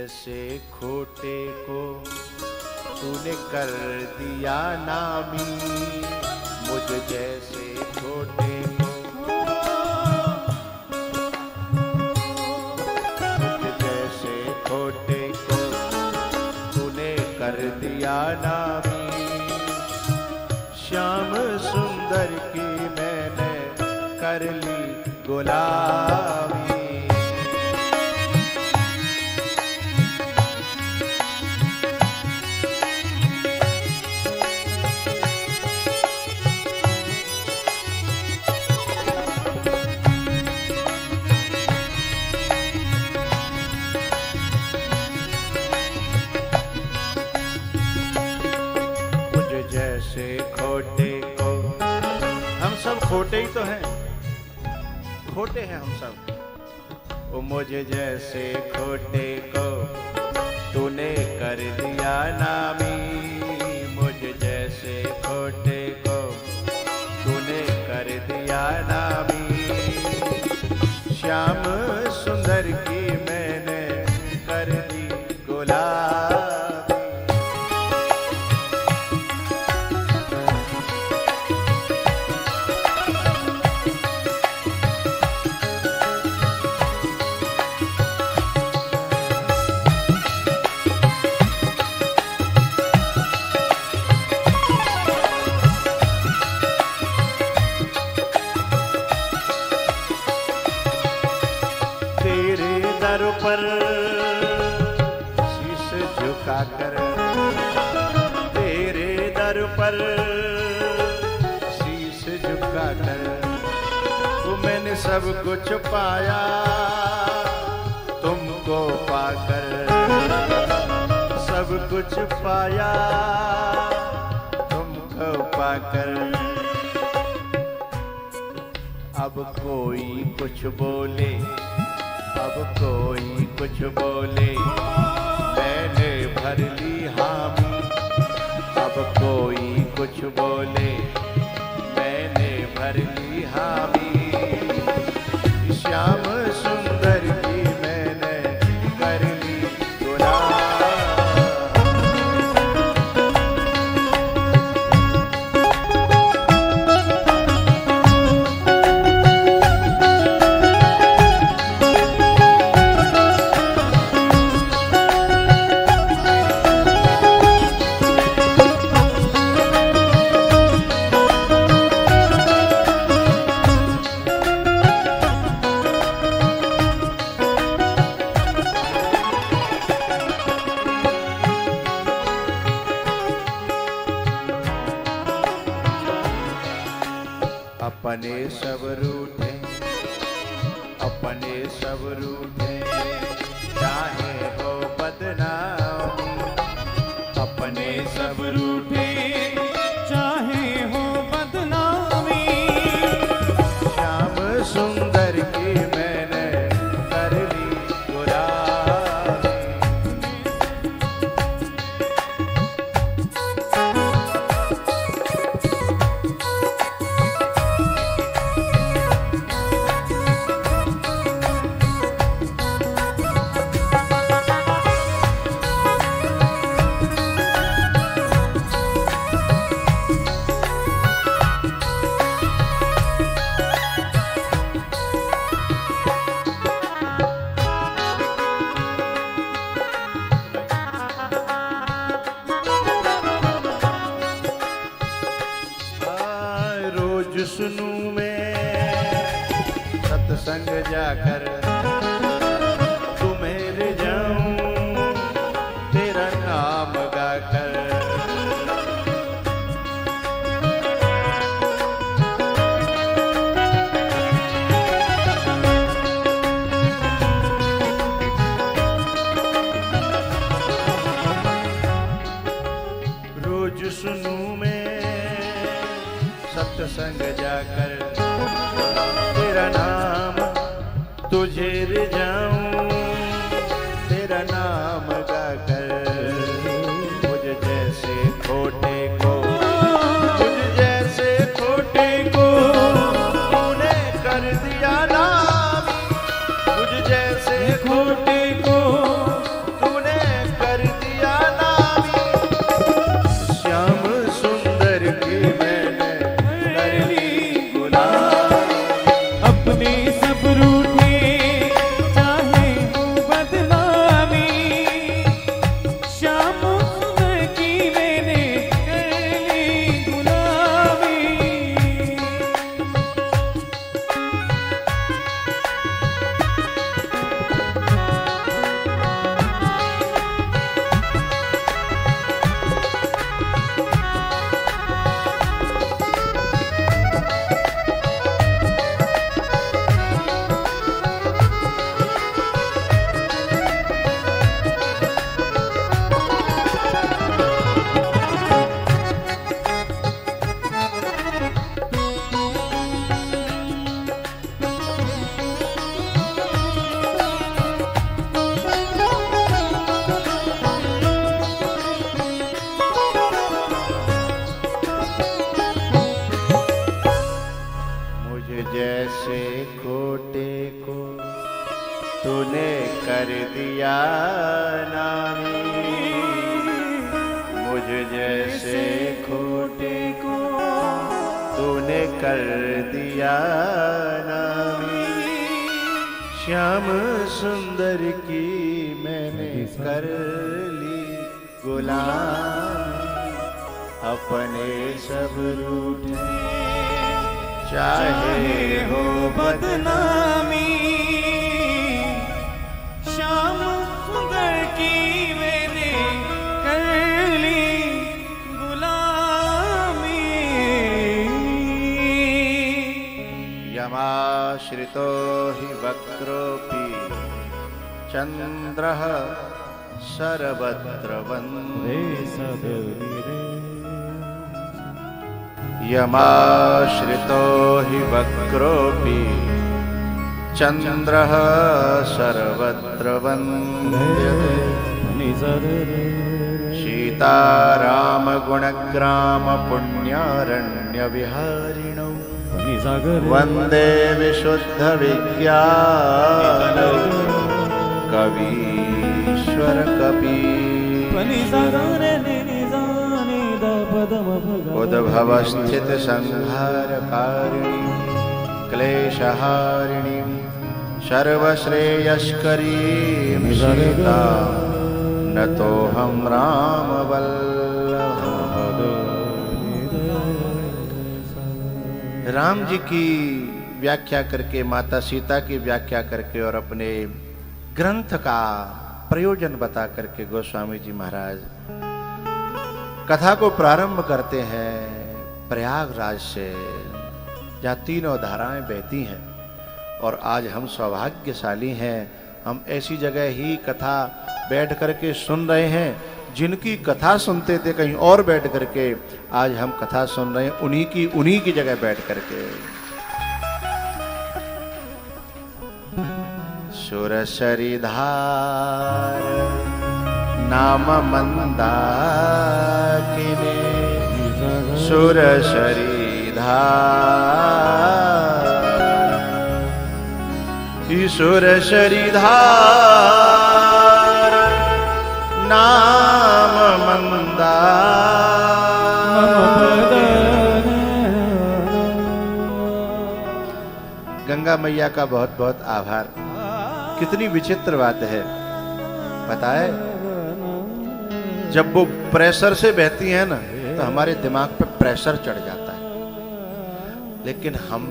जैसे खोटे को तूने कर दिया नामी, मुझ जैसे खोटे को, मुझ जैसे खोटे को तूने कर दिया नामी। श्याम सुंदर की मैंने कर ली गुलामी। जैसे खोटे को, हम सब खोटे ही तो हैं, खोटे हैं हम सब। वो मुझे जैसे खोटे को तूने कर दिया नामी, मुझे जैसे खोटे को तूने कर दिया नामी। श्याम सुंदर की मैंने कर दी गुलामी। दर पर शीश झुकाकर, तेरे दर पर शीश झुकाकर, तो मैंने सब कुछ पाया तुमको पाकर, सब कुछ पाया तुमको पाकर। अब कोई कुछ बोले, अब कोई कुछ बोले, मैंने भर ली हामी। अब कोई कुछ बोले, मैंने भर ली हामी। श्याम सुंदर की मैंने कर ली गुलामी। अपने सब रूठे, अपने सब रूठे, चाहे हो बदनामी। अपने सब रूठे, चाहे हो बदनामी। श्याम सुंदर की मैंने कर ली गुलामी। सुनूं मैं सत्संग जाकर, तुम्हें ले जाऊं तेरा नाम गाकर। रोज सुनूं मैं सत्संग जाकर, तेरा नाम तुझे ले जाऊं तेरा नाम गाकर। मुझ जैसे खोटे को, मुझ जैसे खोटे को तूने कर दिया नामी। मुझ जैसे खोटे को तूने नामी, मुझ जैसे खोटे को तूने कर दिया नामी। श्याम सुंदर की मैंने कर ली गुलाम, अपने सब रूठे चाहे हो बदनामी। श्याम सुंदर की मैंने कर ली गुलामी। यमाश्रितो हि वक्रोऽपि चन्द्रः सर्वत्र वन्दे। यमाश्रितो हि वक्रोऽपि चन्द्रः सर्वत्र वन्द्यते। सीतारामगुणग्राम पुण्यारण्यविहारिणौ वन्दे विशुद्धविज्ञानौ कवीश्वर कपि। उद्भवस्थित संहारकारिणी क्लेशहारिणी सर्वश्रेयस्करीं सीता नतोऽहं रामवल्लभ। राम जी की व्याख्या करके, माता सीता की व्याख्या करके और अपने ग्रंथ का प्रयोजन बता करके गोस्वामी जी महाराज कथा को प्रारंभ करते हैं प्रयागराज से, जहाँ तीनों धाराएं बहती हैं। और आज हम सौभाग्यशाली हैं, हम ऐसी जगह ही कथा बैठ करके सुन रहे हैं जिनकी कथा सुनते थे कहीं और बैठ करके, आज हम कथा सुन रहे हैं उन्हीं की जगह बैठ करके। सुरसरिधार नाम मंदाकिनी, सुरसरिधार, सुरसरिधार नाम मंदाकिनी। गंगा मैया का बहुत बहुत आभार। कितनी विचित्र बात है, पता है? जब वो प्रेशर से बहती है ना तो हमारे दिमाग पे प्रेशर चढ़ जाता है, लेकिन हम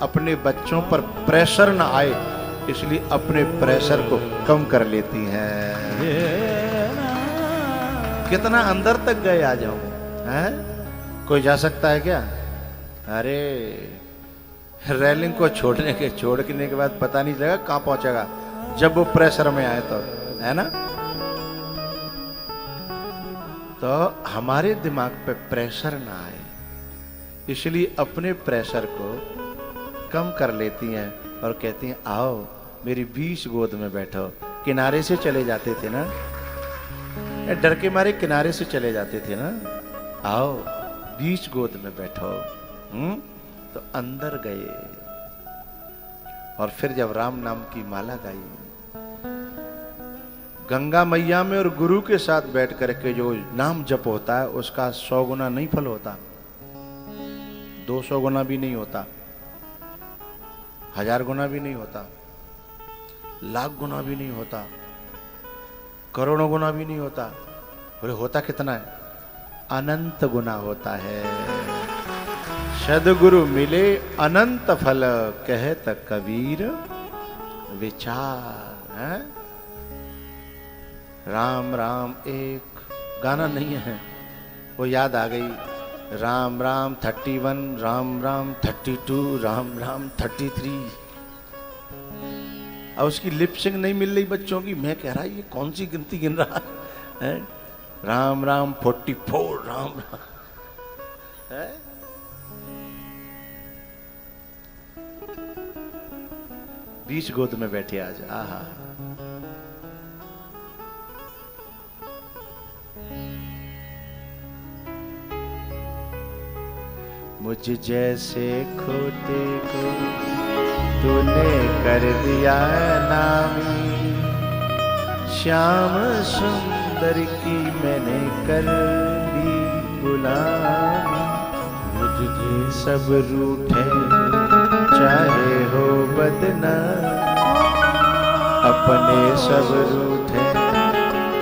अपने बच्चों पर प्रेशर ना आए इसलिए अपने प्रेशर को कम कर लेती हैं। कितना अंदर तक गए आज हम, हैं? कोई जा सकता है क्या? अरे रेलिंग को छोड़ने के बाद पता नहीं चलेगा कहाँ पहुंचेगा जब वो प्रेशर में आए तो, है ना? तो हमारे दिमाग पे प्रेशर ना आए इसलिए अपने प्रेशर को कम कर लेती हैं और कहती हैं आओ मेरी 20 गोद में बैठो। किनारे से चले जाते थे ना, डर के मारे किनारे से चले जाते थे ना, आओ 20 गोद में बैठो। तो अंदर गए और फिर जब राम नाम की माला गाई, गंगा मैया में और गुरु के साथ बैठ करके जो नाम जप होता है उसका 100 गुना नहीं फल होता, 200 गुना भी नहीं होता, 1000 गुना भी नहीं होता, लाख गुना भी नहीं होता, करोड़ों गुना भी नहीं होता। बोले होता कितना है? अनंत गुना होता है। सदगुरु मिले अनंत फल, कहत कबीर विचार। है? राम राम एक गाना नहीं है, वो याद आ गई। राम राम 31, राम राम 32, राम राम 33। अब उसकी लिपसिंग नहीं मिल रही बच्चों की। मैं कह रहा ये कौन सी गिनती गिन रहा है? राम राम 44, राम राम है? 20 गोद में बैठे आज। आहा, मुझ जैसे खोटे को तूने कर दिया नामी, श्याम सुंदर की मैंने कर ली गुलामी, मुझे सब रूठे चाहे हो बदनाम, अपने सब रूठे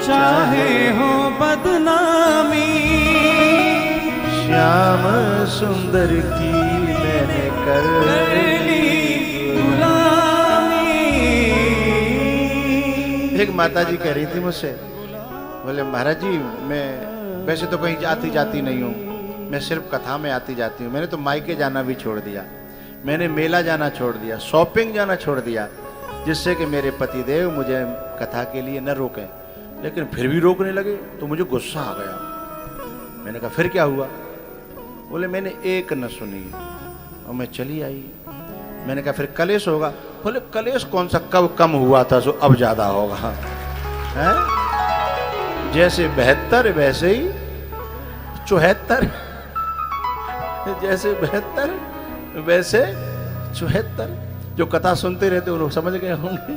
चाहे हो बदनामी, श्याम सुंदर की मैंने कर ली गुलामी। एक माता जी कह रही थी मुझसे, बोले महाराज जी मैं वैसे तो कहीं आती जाती नहीं हूँ, मैं सिर्फ कथा में आती जाती हूँ। मैंने तो मायके जाना भी छोड़ दिया, मैंने मेला जाना छोड़ दिया, शॉपिंग जाना छोड़ दिया, जिससे कि मेरे पतिदेव मुझे कथा के लिए न रोकें। लेकिन फिर भी रोकने लगे तो मुझे गुस्सा आ गया। मैंने कहा फिर क्या हुआ? बोले मैंने एक न सुनी और मैं चली आई। मैंने कहा फिर कलेश होगा? बोले कलेश कौन सा, कब कम हुआ था सो अब ज्यादा होगा। हैं? जैसे 72 वैसे ही 74, जैसे 72 वैसे 74। जो कथा सुनते रहते वो लोग समझ गए होंगे।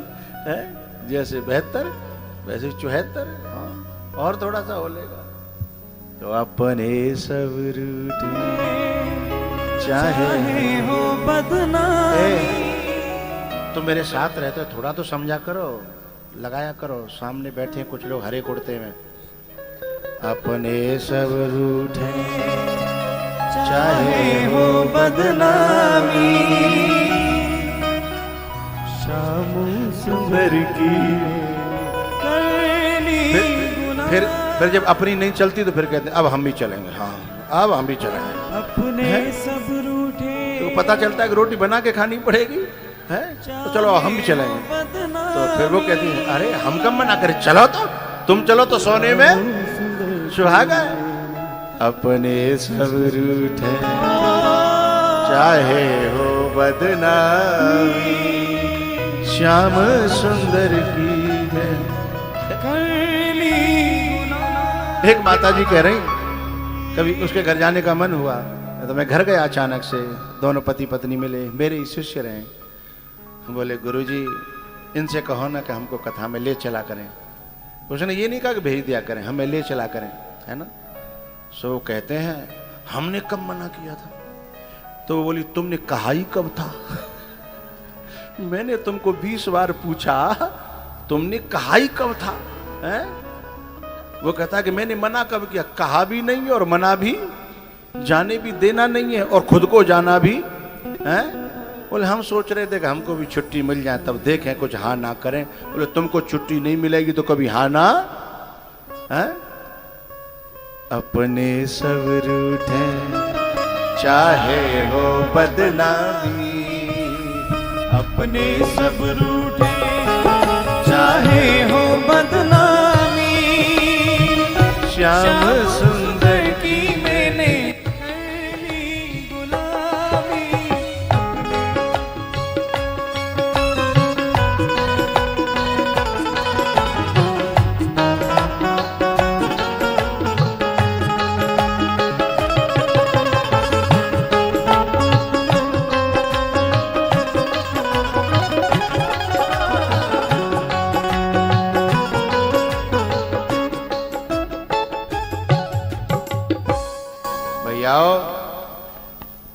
हैं? जैसे 72 वैसे 74। और थोड़ा सा बोलेगा तो अपने सब रूठे चाहे हो बदनामी। तो मेरे साथ रहते हो, थोड़ा तो समझा करो, लगाया करो। सामने बैठे हैं कुछ लोग हरे कुर्ते में। अपने सब रूठे चाहे हो बदनामी, श्याम सुंदर की। फिर जब अपनी नहीं चलती तो फिर कहते हैं अब हम भी चलेंगे। हाँ अब हम भी चलेंगे। अपने सब रूठे तो पता चलता है कि रोटी बना के खानी पड़ेगी, है तो चलो हम भी चलेंगे। तो फिर वो कहती है अरे हम कब मना करें, चलो तो तुम चलो तो सोने में सुहागा। अपने सब रूठे चाहे हो बदनामी, श्याम सुंदर की है। एक माता जी कह रही, कभी उसके घर जाने का मन हुआ तो मैं घर गया अचानक से। दोनों पति पत्नी मिले, मेरे ही शिष्य रहे। बोले गुरुजी इनसे कहो ना कि हमको कथा में ले चला करें। उसने ये नहीं कहा कि भेज दिया करें, हमें ले चला करें, है ना। सो कहते हैं हमने कब मना किया था? तो वो बोली तुमने कहा ही कब था? मैंने तुमको 20 बार पूछा, तुमने कहा ही कब था? है? वो कहता कि मैंने मना कब किया? कहा भी नहीं और मना भी, जाने भी देना नहीं है और खुद को जाना भी है। बोले हम सोच रहे थे कि हमको भी छुट्टी मिल जाए तब देखें कुछ हाँ ना करें। बोले तुमको छुट्टी नहीं मिलेगी तो कभी हाँ ना है? अपने सब रूठे चाहे हो बदनामी, अपने सब रूठे चाहे हो बदनामी, श्याम सुंदर की मैंने कर ली गुलामी।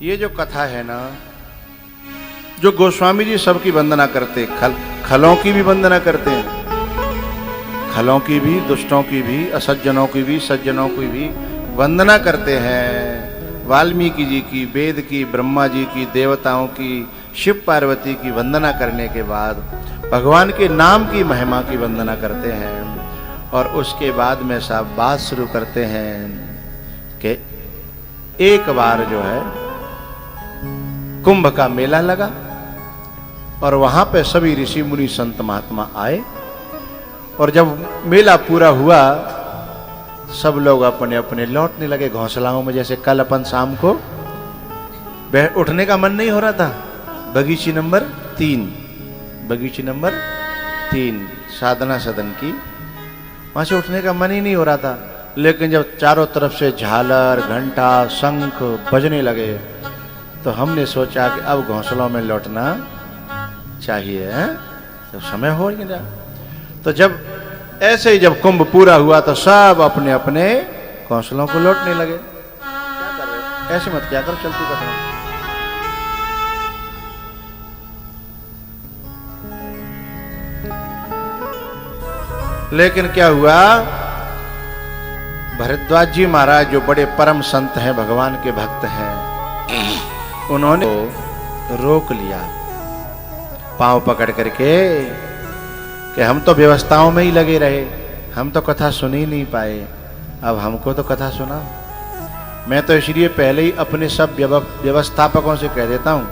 ये जो कथा है ना, जो गोस्वामी जी सबकी वंदना करते, खलों की भी वंदना करते हैं, खलों की भी, दुष्टों की भी, असज्जनों की भी, सज्जनों की भी वंदना करते हैं। वाल्मीकि जी की, वेद की, ब्रह्मा जी की, देवताओं की, शिव पार्वती की वंदना करने के बाद भगवान के नाम की महिमा की वंदना करते हैं। और उसके बाद में सब बात शुरू करते हैं कि एक बार जो है कुंभ का मेला लगा और वहां पे सभी ऋषि मुनि संत महात्मा आए। और जब मेला पूरा हुआ सब लोग अपने अपने लौटने लगे घोंसलाओं में। जैसे कल अपन शाम को उठने का मन नहीं हो रहा था, बगीची नंबर 3, बगीची नंबर 3 साधना सदन की, वहां से उठने का मन ही नहीं हो रहा था। लेकिन जब चारों तरफ से झालर, घंटा, शंख बजने लगे तो हमने सोचा कि अब घोंसलों में लौटना चाहिए, है? तो समय हो गया। तो जब ऐसे ही जब कुंभ पूरा हुआ तो सब अपने अपने घोंसलों को लौटने लगे। क्या कर रहे हो? ऐसे मत क्या करो, चलती कथन। लेकिन क्या हुआ, भरद्वाज जी महाराज जो बड़े परम संत हैं, भगवान के भक्त हैं, उन्होंने रोक लिया पांव पकड़ करके कि हम तो व्यवस्थाओं में ही लगे रहे, हम तो कथा सुन ही नहीं पाए, अब हमको तो कथा सुना। मैं तो इसलिए पहले ही अपने सब व्यवस्थापकों से कह देता हूं